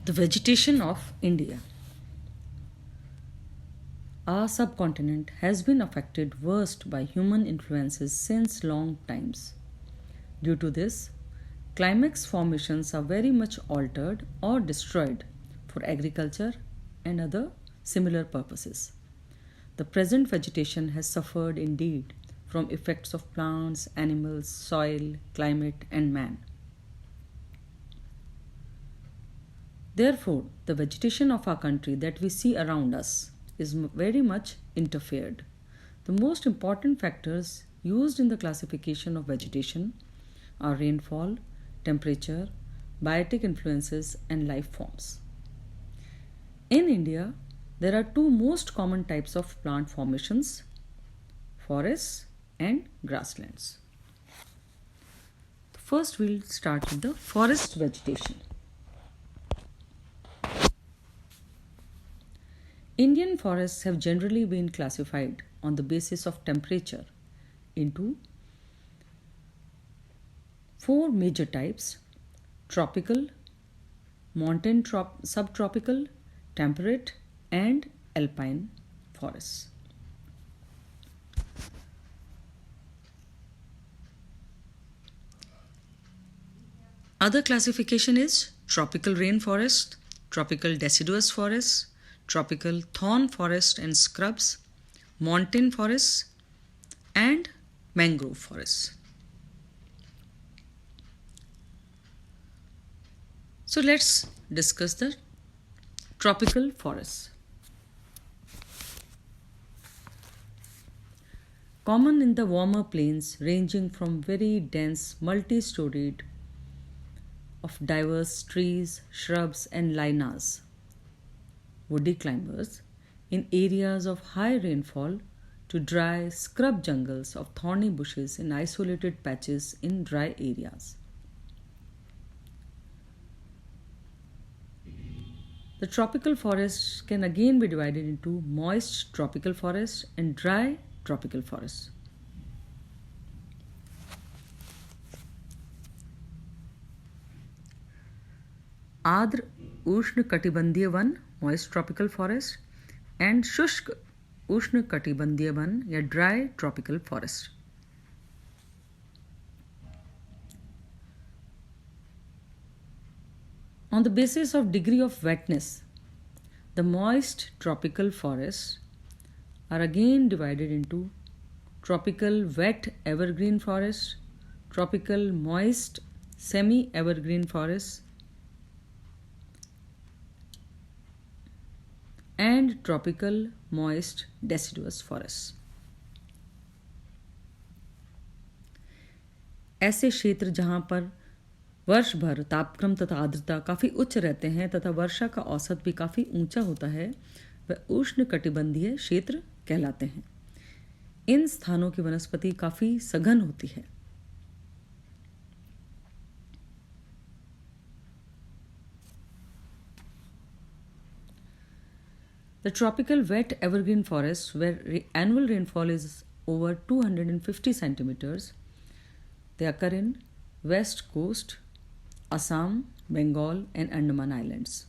The vegetation of India. Our subcontinent has been affected worst by human influences since long times. Due to this, climax formations are very much altered or destroyed for agriculture and other similar purposes. The present vegetation has suffered indeed from effects of plants, animals, soil, climate, and man. Therefore, the vegetation of our country that we see around us is very much interfered. The most important factors used in the classification of vegetation are rainfall, temperature, biotic influences, and life forms. In India, there are two most common types of plant formations: forests and grasslands. First, we'll start with the forest vegetation. Indian forests have generally been classified on the basis of temperature into four major types: tropical, mountain subtropical, temperate, and alpine forests. Other classification is tropical rainforest, tropical deciduous forest, tropical thorn forest and scrubs, montane forests, and mangrove forests. So let's discuss the tropical forests. Common in the warmer plains ranging from very dense multi-storied of diverse trees, shrubs and lianas, woody climbers, in areas of high rainfall to dry scrub jungles of thorny bushes in isolated patches in dry areas. The tropical forests can again be divided into moist tropical forests and dry tropical forests. आर्द्र उष्ण कटिबंधीय one moist tropical forest and शुष्क उष्ण कटिबंधीय one या dry tropical forest. On the basis of degree of wetness, the moist tropical forests are again divided into tropical wet evergreen forest, tropical moist semi-evergreen forests, and tropical moist deciduous forests. ऐसे क्षेत्र जहाँ पर वर्ष भर तापक्रम तथा आर्द्रता काफ़ी उच्च रहते हैं तथा वर्षा का औसत भी काफ़ी ऊंचा होता है, वह उष्ण कटिबंधीय क्षेत्र कहलाते हैं. इन स्थानों की वनस्पति काफ़ी सघन होती है. The tropical wet evergreen forests, where annual rainfall is over 250 centimeters, they occur in West Coast, Assam, Bengal, and Andaman Islands.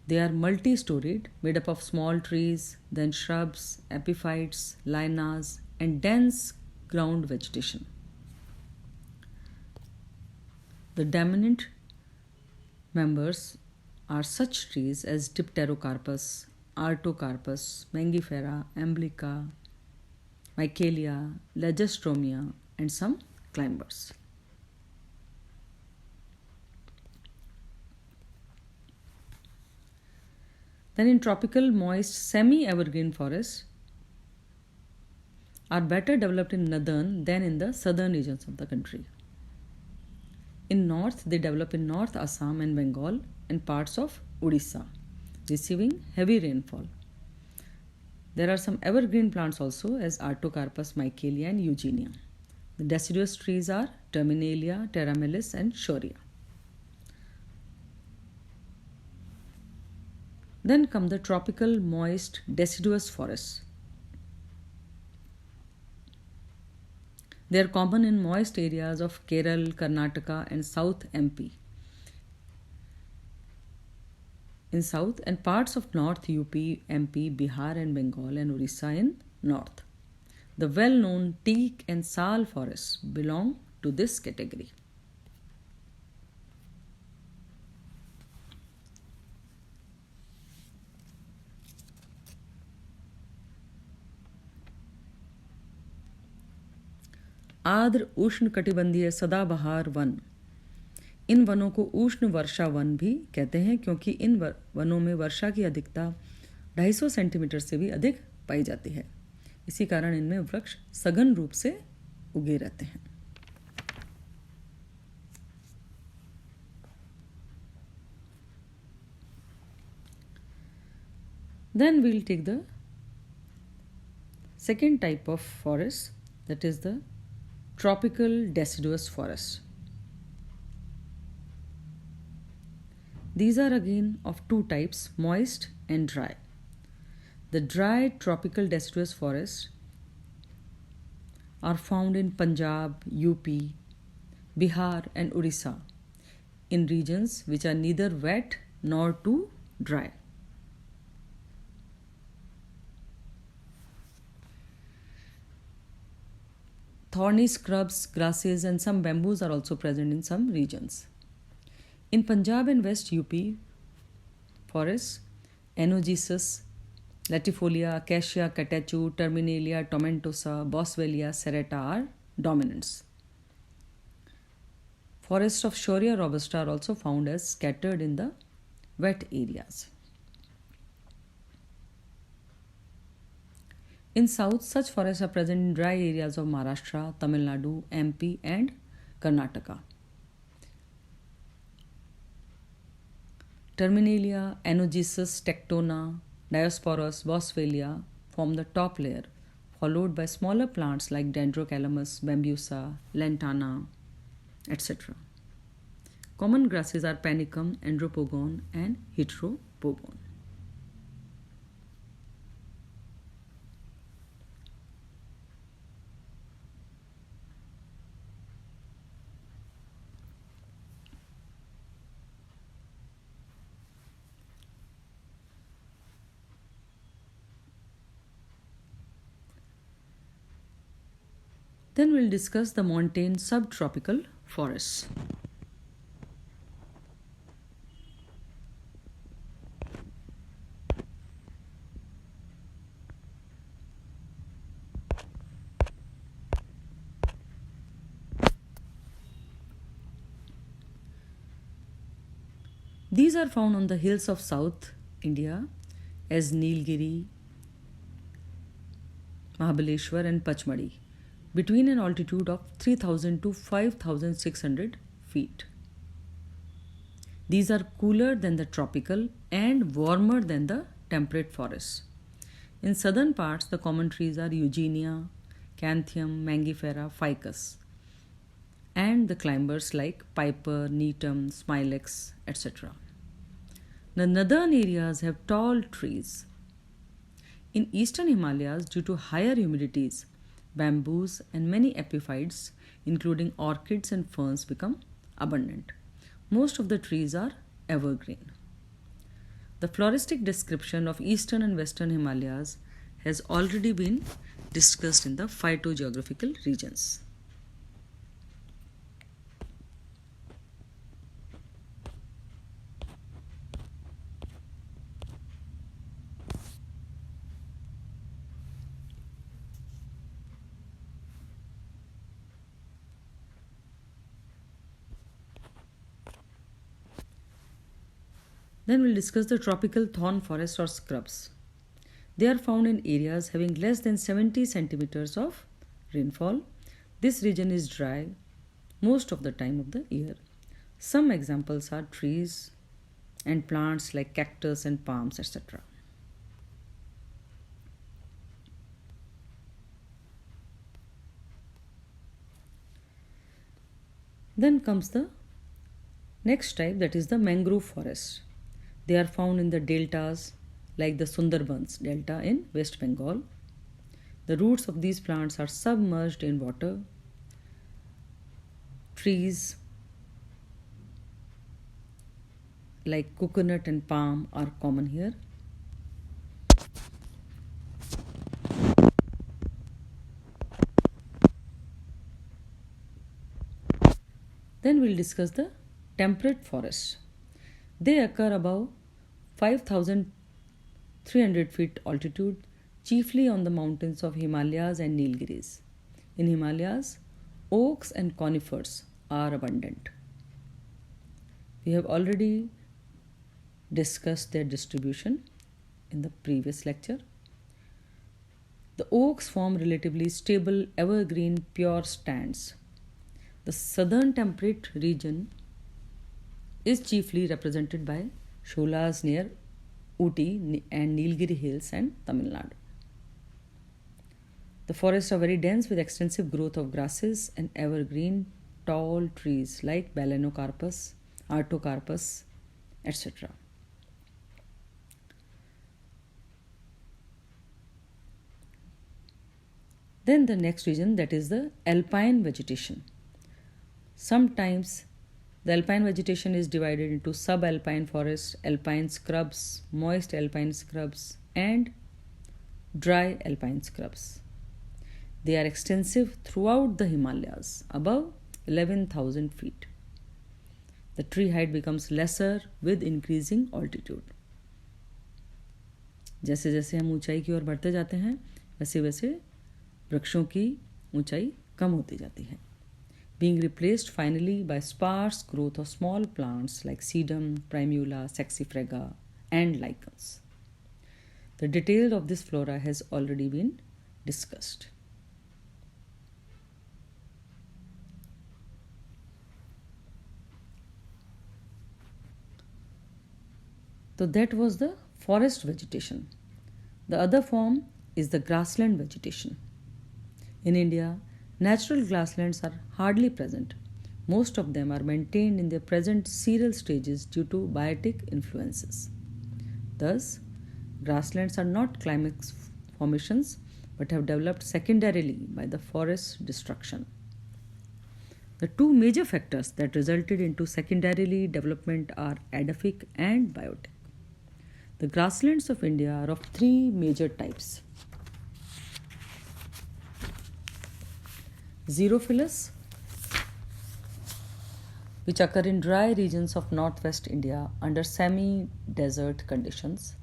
They are multi-storied, made up of small trees, then shrubs, epiphytes, lianas, and dense ground vegetation. The dominant members are such trees as Dipterocarpus, Artocarpus, Mangifera, Emblica, Michaelia, Legestromia, and some climbers. Then in tropical moist semi-evergreen forests are better developed in northern than in the southern regions of the country. In north, they develop in North Assam and Bengal and parts of Odisha, receiving heavy rainfall. There are some evergreen plants also as Artocarpus, Michaelia, and Eugenia. The deciduous trees are Terminalia, Terramelis, and Shorea. Then come the tropical moist deciduous forests. They are common in moist areas of Kerala, Karnataka, and South MP. in south and parts of north UP, MP, Bihar and Bengal and Orissa in north. The well-known teak and sal forests belong to this category. आर्द्र उष्ण कटिबंधीय सदाबहार one. इन वनों को उष्ण वर्षा one भी कहते हैं क्योंकि इन वनों में वर्षा की अधिकता 250 सेंटीमीटर से भी अधिक पाई जाती है। इसी कारण इनमें वृक्ष सघन रूप से उगे रहते हैं। Then we'll take the second type of forest, that is the tropical deciduous forest. These are again of two types, moist and dry. The dry tropical deciduous forests are found in Punjab, UP, Bihar and Orissa in regions which are neither wet nor too dry. Thorny scrubs, grasses and some bamboos are also present in some regions. In Punjab and West UP forests, Anogenesis, Latifolia, Acacia, Catechu, Terminalia, Tomentosa, Boswellia, Serrata are dominants. Forests of Shorea robusta are also found as scattered in the wet areas. In south, such forests are present in dry areas of Maharashtra, Tamil Nadu, MP and Karnataka. Terminalia, Anogenesis, Tectona, Diosporus, Boswellia form the top layer, followed by smaller plants like Dendrocalamus, Bambusa, Lantana, etc. Common grasses are Panicum, Andropogon and Heteropogon. Then we'll discuss the montane subtropical forests. These are found on the hills of South India as Nilgiri, Mahabaleshwar and Pachmadi, between an altitude of 3000 to 5600 feet. These are cooler than the tropical and warmer than the temperate forests. In southern parts, the common trees are Eugenia, Canthium, Mangifera, Ficus, and the climbers like Piper, Neetum, Smilex, etc. The northern areas have tall trees. In eastern Himalayas, due to higher humidities, bamboos and many epiphytes, including orchids and ferns, become abundant. Most of the trees are evergreen. The floristic description of eastern and western Himalayas has already been discussed in the phytogeographical regions. Then we'll discuss the tropical thorn forests or scrubs. They are found in areas having less than 70 centimeters of rainfall. This region is dry most of the time of the year. Some examples are trees and plants like cactus and palms, etc. Then comes the next type, that is the mangrove forest. They are found in the deltas like the Sundarbans Delta in West Bengal. The roots of these plants are submerged in water. Trees like coconut and palm are common here. Then we'll discuss the temperate forests. They occur above 5,300 feet altitude, chiefly on the mountains of Himalayas and Nilgiris. In Himalayas, oaks and conifers are abundant. We have already discussed their distribution in the previous lecture. The oaks form relatively stable evergreen pure stands. The southern temperate region is chiefly represented by sholas near Ooty and Nilgiri hills and Tamil Nadu. The forests are very dense with extensive growth of grasses and evergreen tall trees like Balanocarpus, Artocarpus, etc. Then the next region, that is the alpine vegetation. Sometimes the alpine vegetation is divided into subalpine forests, alpine scrubs, moist alpine scrubs, and dry alpine scrubs. They are extensive throughout the Himalayas, above 11,000 feet. The tree height becomes lesser with increasing altitude. जैसे जैसे हम ऊंचाई की ओर बढ़ते जाते हैं, वैसे वैसे वृक्षों की ऊंचाई कम होती जाती है, being replaced finally by sparse growth of small plants like sedum, primula, saxifraga, and lichens. The detail of this flora has already been discussed. So that was the forest vegetation. The other form is the grassland vegetation. In India, natural grasslands are hardly present. Most of them are maintained in their present seral stages due to biotic influences. Thus, grasslands are not climax formations but have developed secondarily by the forest destruction. The two major factors that resulted into secondarily development are edaphic and biotic. The grasslands of India are of three major types. Xerophilous, which occur in dry regions of northwest India under semi-desert conditions.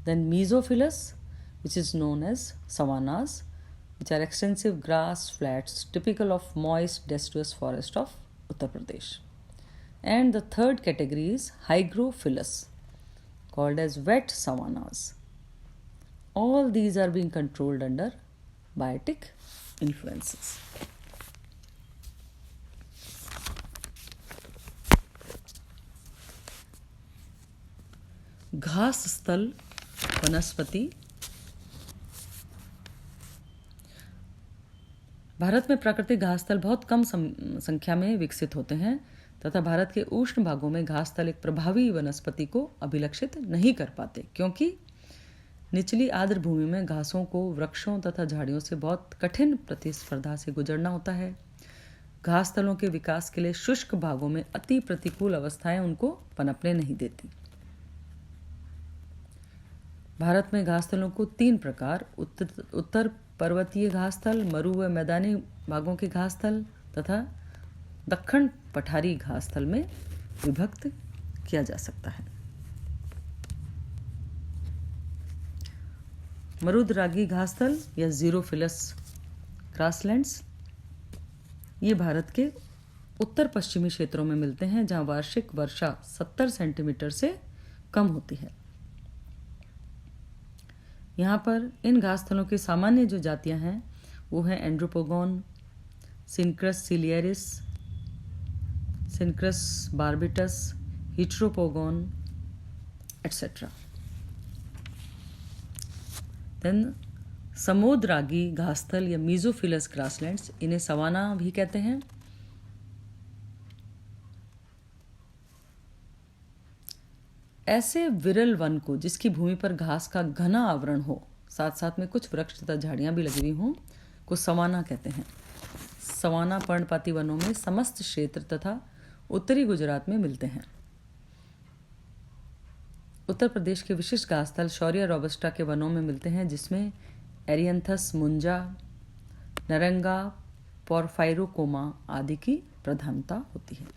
Then Mesophilous, which is known as savannas, which are extensive grass flats typical of moist deciduous forest of Uttar Pradesh. And the third category is Hygrophilous, called as wet savannas. All these are being controlled under biotic influences. घास स्थल वनस्पति। भारत में प्राकृतिक घास स्थल बहुत कम संख्या में विकसित होते हैं तथा भारत के उष्ण भागों में घास स्थल एक प्रभावी वनस्पति को अभिलक्षित नहीं कर पाते, क्योंकि निचली आर्द्र भूमि में घासों को वृक्षों तथा झाड़ियों से बहुत कठिन प्रतिस्पर्धा से गुजरना होता है। घास स्थलों के विकास के लिए शुष्क भागों में अति प्रतिकूल अवस्थाएं उनको पनपने नहीं देती। भारत में घास स्थलों को तीन प्रकार, उत्तर पर्वतीय घास स्थल, मरु व मैदानी भागों के घास स्थल तथा दक्षिण पठारी घास स्थल में विभक्त किया जा सकता है। मरुद्रागी घास स्थल या ज़ीरोफिलस ग्रासलैंड्स, ये भारत के उत्तर पश्चिमी क्षेत्रों में मिलते हैं, जहां वार्षिक वर्षा 70 सेंटीमीटर से कम होती है। यहाँ पर इन घास स्थलों की सामान्य जो जातियाँ हैं वो हैं एंड्रोपोगोन, सिनक्रस सिलियरिस, सिनक्रस बार्बिटस, हिट्रोपोगोन एटसेट्रा। देन समुद्रागी घास स्थल या मीजोफिलस ग्रासलैंड्स, इन्हें सवाना भी कहते हैं। ऐसे विरल वन को जिसकी भूमि पर घास का घना आवरण हो, साथ साथ में कुछ वृक्ष तथा झाड़ियां भी लगी हुई हों, को सवाना कहते हैं। सवाना पर्णपाती वनों में समस्त क्षेत्र तथा उत्तरी गुजरात में मिलते हैं। उत्तर प्रदेश के विशिष्ट घास स्थल शौर्य रोबस्टा के वनों में मिलते हैं, जिसमें एरियंथस मुंजा, नरंगा, पोरफाइरोकोमा आदि की प्रधानता होती है।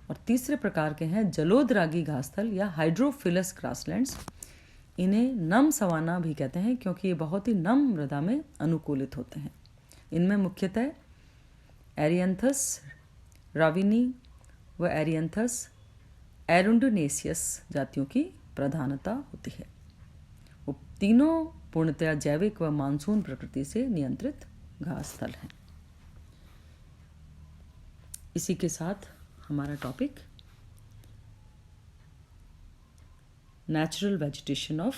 और तीसरे प्रकार के हैं जलोदरागी घास स्थल या हाइड्रोफिलस ग्रासलैंड्स। इन्हें नम सवाना भी कहते हैं क्योंकि ये बहुत ही नम मृदा में अनुकूलित होते हैं। इनमें मुख्यतः एरियंथस राविनी व एरियंथस एरुंडोनेसियस जातियों की प्रधानता होती है। वो तीनों पूर्णतया जैविक व मानसून प्रकृति से नियंत्रित घास स्थल हैं। इसी के साथ हमारा topic natural vegetation of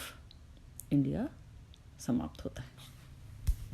India समाप्त होता है।